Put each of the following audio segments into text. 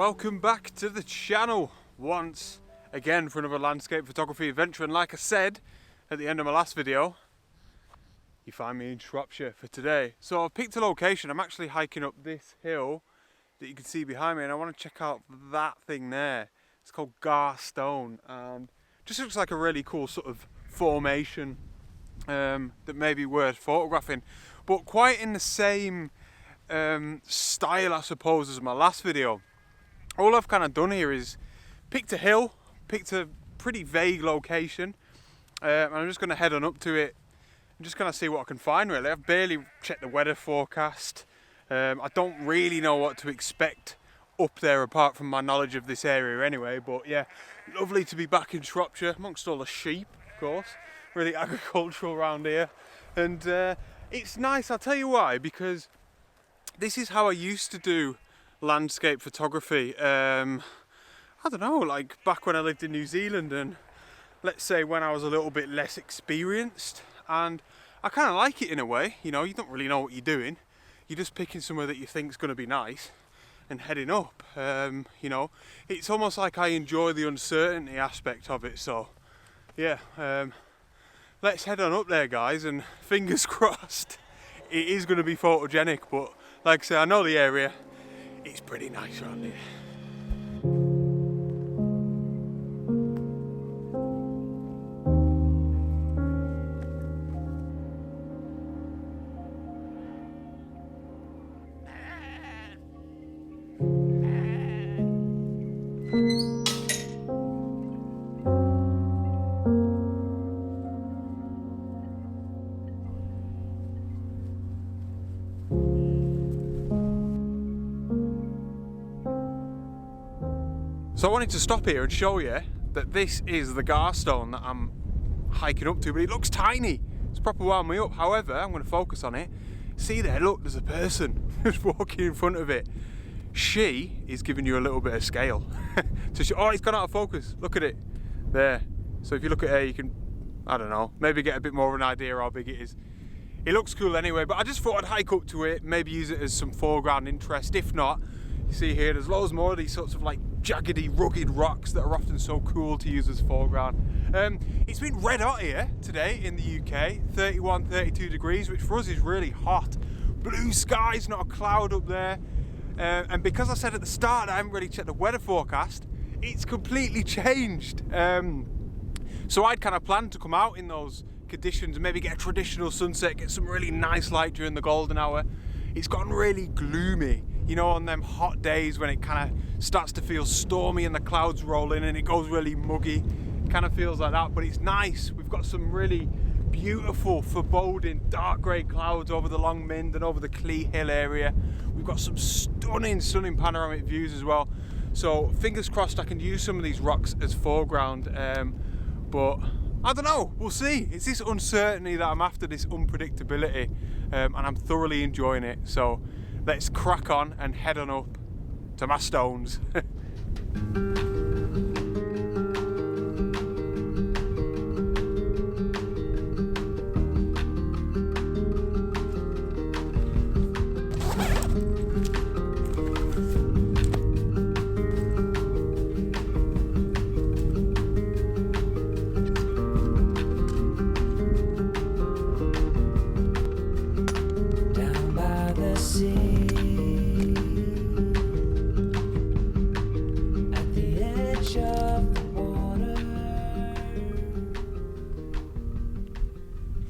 Welcome back to the channel once again for another landscape photography adventure, and like I said at the end of my last video, you find me in Shropshire for today. So I've picked a location. I'm actually hiking up this hill that you can see behind me, and I want to check out that thing there. It's called Garstone, and just looks like a really cool sort of formation that may be worth photographing, but quite in the same style I suppose as my last video. All I've kind of done here is picked a hill, picked a pretty vague location, and I'm just going to head on up to it and just kind of see what I can find really. I've barely checked the weather forecast. I don't really know what to expect up there apart from my knowledge of this area anyway, but yeah, lovely to be back in Shropshire amongst all the sheep, of course. Really agricultural around here, and it's nice. I'll tell you why, because this is how I used to do landscape photography. I don't know, like back when I lived in New Zealand, and let's say when I was a little bit less experienced, and I kind of like it in a way. You know, you don't really know what you're doing, you're just picking somewhere that you think is going to be nice and heading up. You know, it's almost like I enjoy the uncertainty aspect of it. So yeah, let's head on up there, guys, and fingers crossed it is going to be photogenic. But like I say, I know the area. It's pretty nice around here. So I wanted to stop here and show you that this is the Garstone that I'm hiking up to, but it looks tiny. It's proper wound me up. However, I'm going to focus on it. See there, look, there's a person who's walking in front of it. She is giving you a little bit of scale. Oh, it's gone out of focus. Look at it there. So if you look at her, you can, I don't know, maybe get a bit more of an idea how big it is. It looks cool anyway, but I just thought I'd hike up to it, maybe use it as some foreground interest. If not, you see here, there's loads more of these sorts of like jaggedy, rugged rocks that are often so cool to use as foreground. It's been red hot here today in the UK, 31, 32 degrees, which for us is really hot. Blue skies, not a cloud up there. And because I said at the start I haven't really checked the weather forecast, it's completely changed. So I'd kind of planned to come out in those conditions and maybe get a traditional sunset, get some really nice light during the golden hour. It's gotten really gloomy, you know, on them hot days when it kind of starts to feel stormy and the clouds roll in and it goes really muggy. It kind of feels like that, but it's nice. We've got some really beautiful, foreboding, dark grey clouds over the Long Mynd and over the Clee Hill area. We've got some stunning panoramic views as well. So fingers crossed I can use some of these rocks as foreground, but I don't know, we'll see. It's this uncertainty that I'm after, this unpredictability, and I'm thoroughly enjoying it. So let's crack on and head on up to my stones.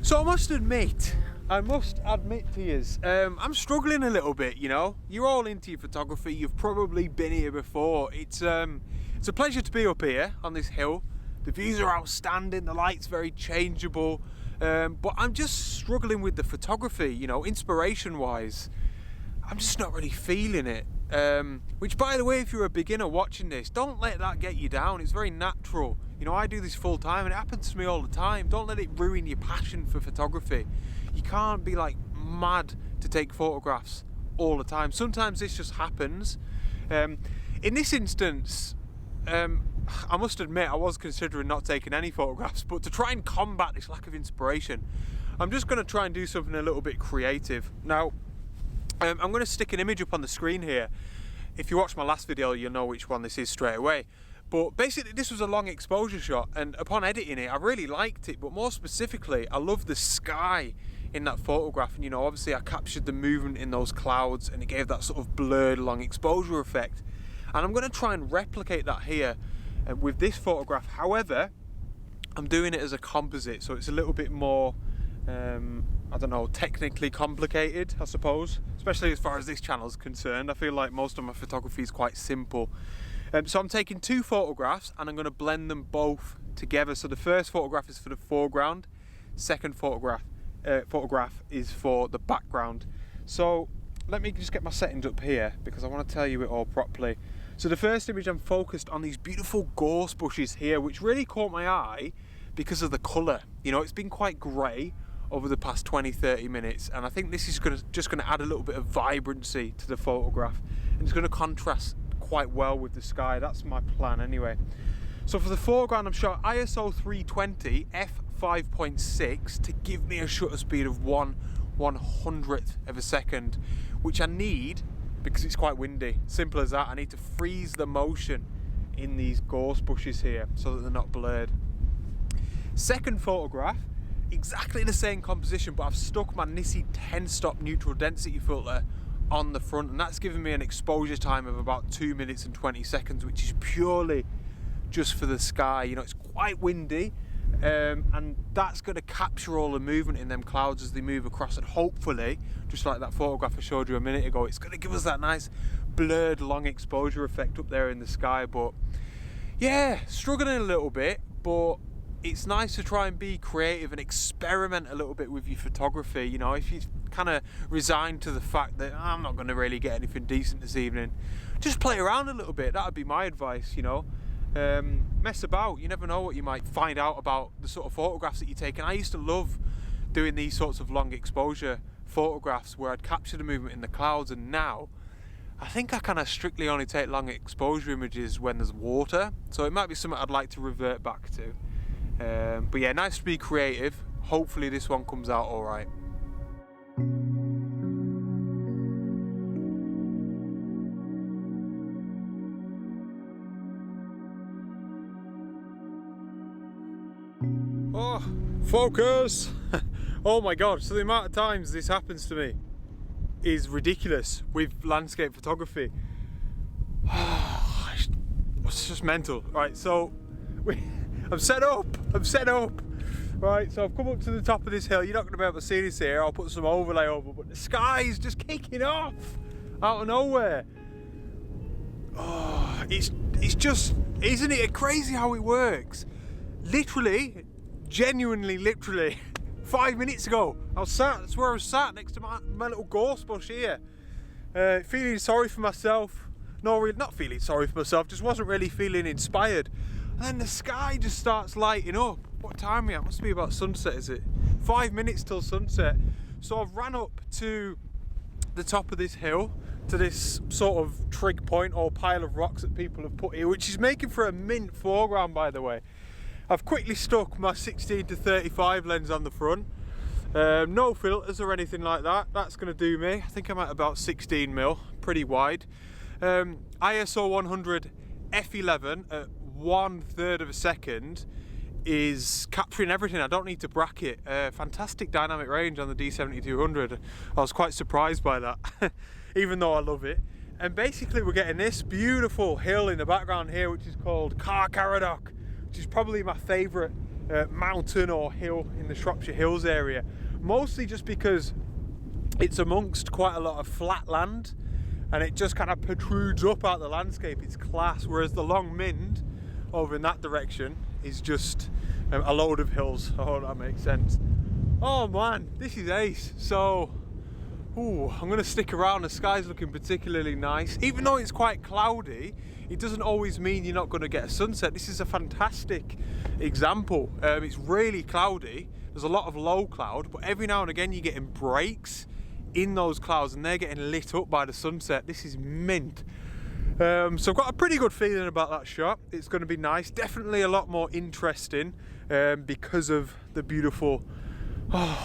So I must admit to you, I'm struggling a little bit, you know. You're all into your photography, you've probably been here before. It's a pleasure to be up here on this hill. The views are outstanding, the light's very changeable, but I'm just struggling with the photography, you know, inspiration wise. I'm just not really feeling it. Which, by the way, if you're a beginner watching this, don't let that get you down. It's very natural. You know, I do this full time and it happens to me all the time. Don't let it ruin your passion for photography. You can't be like mad to take photographs all the time. Sometimes this just happens. In this instance, I must admit I was considering not taking any photographs, but to try and combat this lack of inspiration, I'm just going to try and do something a little bit creative. Now, I'm going to stick an image up on the screen here. If you watch my last video, you'll know which one this is straight away. But basically this was a long exposure shot, and upon editing it I really liked it, but more specifically I love the sky in that photograph. And you know, obviously I captured the movement in those clouds and it gave that sort of blurred long exposure effect, and I'm going to try and replicate that here with this photograph. However, I'm doing it as a composite, so it's a little bit more I don't know, technically complicated, I suppose, especially as far as this channel is concerned. I feel like most of my photography is quite simple. So I'm taking two photographs and I'm going to blend them both together. So the first photograph is for the foreground, second photograph is for the background. So let me just get my settings up here because I want to tell you it all properly. So the first image, I'm focused on these beautiful gorse bushes here, which really caught my eye because of the colour. You know, it's been quite grey over the past 20-30 minutes, and I think this is just going to add a little bit of vibrancy to the photograph, and it's going to contrast quite well with the sky. That's my plan anyway. So for the foreground, I'm shot ISO 320 f5.6 to give me a shutter speed of 1/100th of a second, which I need because it's quite windy. Simple as that. I need to freeze the motion in these gorse bushes here so that they're not blurred. Second photograph, exactly the same composition, but I've stuck my Nissi 10-stop neutral density filter on the front, and that's given me an exposure time of about 2 minutes and 20 seconds, which is purely just for the sky. You know, it's quite windy, and that's going to capture all the movement in them clouds as they move across, and hopefully, just like that photograph I showed you a minute ago, it's going to give us that nice blurred long exposure effect up there in the sky. But yeah, struggling a little bit, but it's nice to try and be creative and experiment a little bit with your photography. You know, if you kind of resigned to the fact that I'm not going to really get anything decent this evening, just play around a little bit. That would be my advice, you know. Mess about. You never know what you might find out about the sort of photographs that you take. And I used to love doing these sorts of long exposure photographs where I'd capture the movement in the clouds, and now I think I kind of strictly only take long exposure images when there's water. So it might be something I'd like to revert back to. But yeah, nice to be creative. Hopefully this one comes out all right. Oh, focus! Oh my god, so the amount of times this happens to me is ridiculous with landscape photography. It's just mental. Right, so I'm set up. Right, so I've come up to the top of this hill. You're not going to be able to see this here. I'll put some overlay over, but the sky's just kicking off out of nowhere. Oh, it's just, isn't it crazy how it works? Literally, genuinely, literally, 5 minutes ago, that's where I was sat next to my little gorse bush here. Feeling sorry for myself. No, really, not feeling sorry for myself, just wasn't really feeling inspired. And then the sky just starts lighting up. What time are we at? Must be about sunset, is it? 5 minutes till sunset. So I've ran up to the top of this hill, to this sort of trig point or pile of rocks that people have put here, which is making for a mint foreground, by the way. I've quickly stuck my 16-35 lens on the front. No filters or anything like that. That's going to do me. I think I'm at about 16mm, pretty wide. ISO 100 f11 at 1/3 of a second is capturing everything. I don't need to bracket. Fantastic dynamic range on the D7200. I was quite surprised by that, even though I love it. And basically we're getting this beautiful hill in the background here, which is called Caradoc, which is probably my favourite mountain or hill in the Shropshire Hills area. Mostly just because it's amongst quite a lot of flat land and it just kind of protrudes up out the landscape. It's class, whereas the Long Mynd over in that direction is just a load of hills. I hope that makes sense. Oh man, this is ace. So I'm gonna stick around. The sky's looking particularly nice. Even though it's quite cloudy, it doesn't always mean you're not gonna get a sunset. This is a fantastic example. It's really cloudy. There's a lot of low cloud, but every now and again you're getting breaks in those clouds and they're getting lit up by the sunset. This is mint. So I've got a pretty good feeling about that shot. It's going to be nice, definitely a lot more interesting because of the beautiful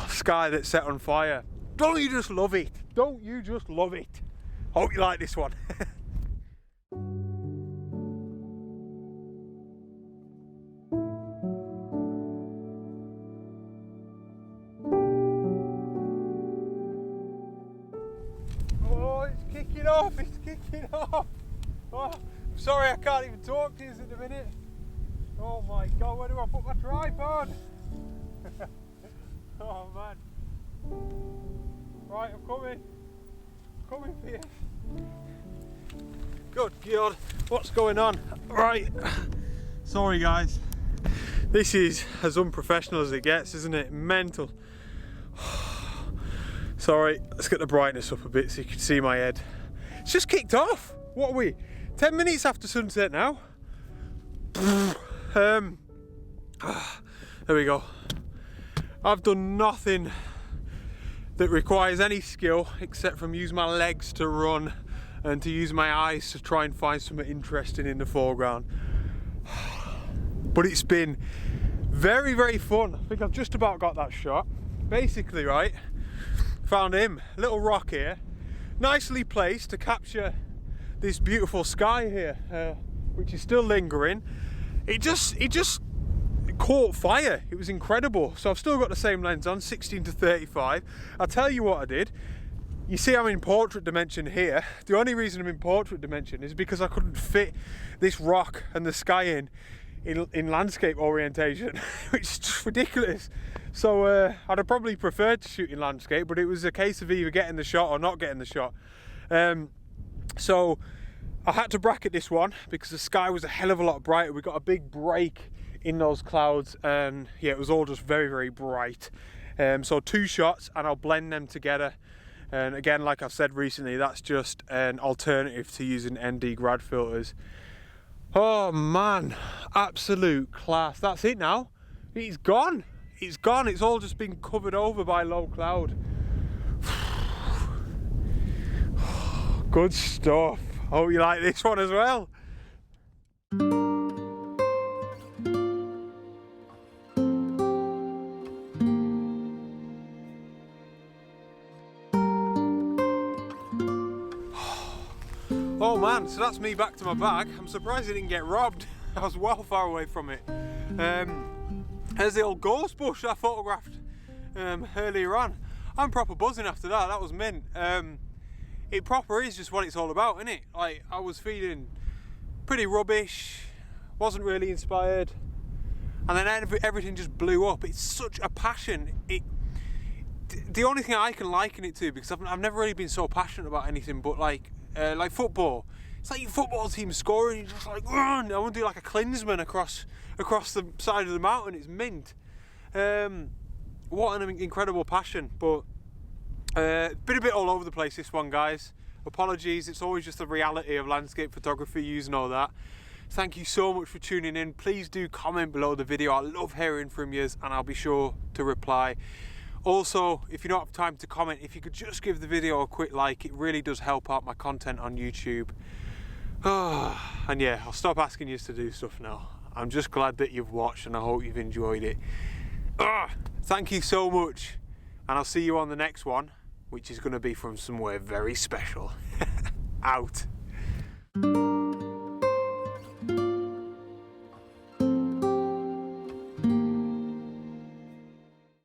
sky that's set on fire. Don't you just love it? Don't you just love it? Hope you like this one. off, it's kicking off. Oh, I'm sorry I can't even talk to you at the minute. Oh my God, where do I put my tripod? Oh man. Right, I'm coming for you. Good God, what's going on? Right, sorry guys. This is as unprofessional as it gets, isn't it? Mental. Sorry, let's get the brightness up a bit so you can see my head. It's just kicked off. What are we? 10 minutes after sunset now. There we go. I've done nothing that requires any skill except from use my legs to run and to use my eyes to try and find something interesting in the foreground. But it's been very, very fun. I think I've just about got that shot. Basically, right, found him, little rock here, nicely placed to capture this beautiful sky here, which is still lingering. It just caught fire. It was incredible. So I've still got the same lens on, 16 to 35. I'll tell you what I did. You see I'm in portrait dimension here. The only reason I'm in portrait dimension is because I couldn't fit this rock and the sky in landscape orientation, which is just ridiculous. So I'd have probably preferred to shoot in landscape, but it was a case of either getting the shot or not getting the shot. So I had to bracket this one because the sky was a hell of a lot brighter. We got a big break in those clouds, and yeah, it was all just very, very bright. So 2 shots, and I'll blend them together. And again, like I've said recently, that's just an alternative to using ND grad filters. Oh man, absolute class. That's it now. It's gone. It's gone. It's all just been covered over by low cloud. Good stuff. Hope you like this one as well. Oh man, so that's me back to my bag. I'm surprised it didn't get robbed. I was well far away from it. There's the old ghost bush I photographed earlier on. I'm proper buzzing after that. That was mint. It proper is just what it's all about, isn't it? Like, I was feeling pretty rubbish, wasn't really inspired, and then everything just blew up. It's such a passion. The only thing I can liken it to, because I've never really been so passionate about anything, but like football. It's like your football team scoring, you're just like, run! I want to do like a Klinsman across the side of the mountain. It's mint. What an incredible passion. But been a bit all over the place this one, guys. Apologies, it's always just the reality of landscape photography, you know that. Thank you so much for tuning in. Please do comment below the video. I love hearing from you, and I'll be sure to reply. Also, if you don't have time to comment, if you could just give the video a quick like, it really does help out my content on YouTube. And yeah, I'll stop asking you to do stuff now. I'm just glad that you've watched, and I hope you've enjoyed it. Thank you so much, and I'll see you on the next one, which is going to be from somewhere very special. Out.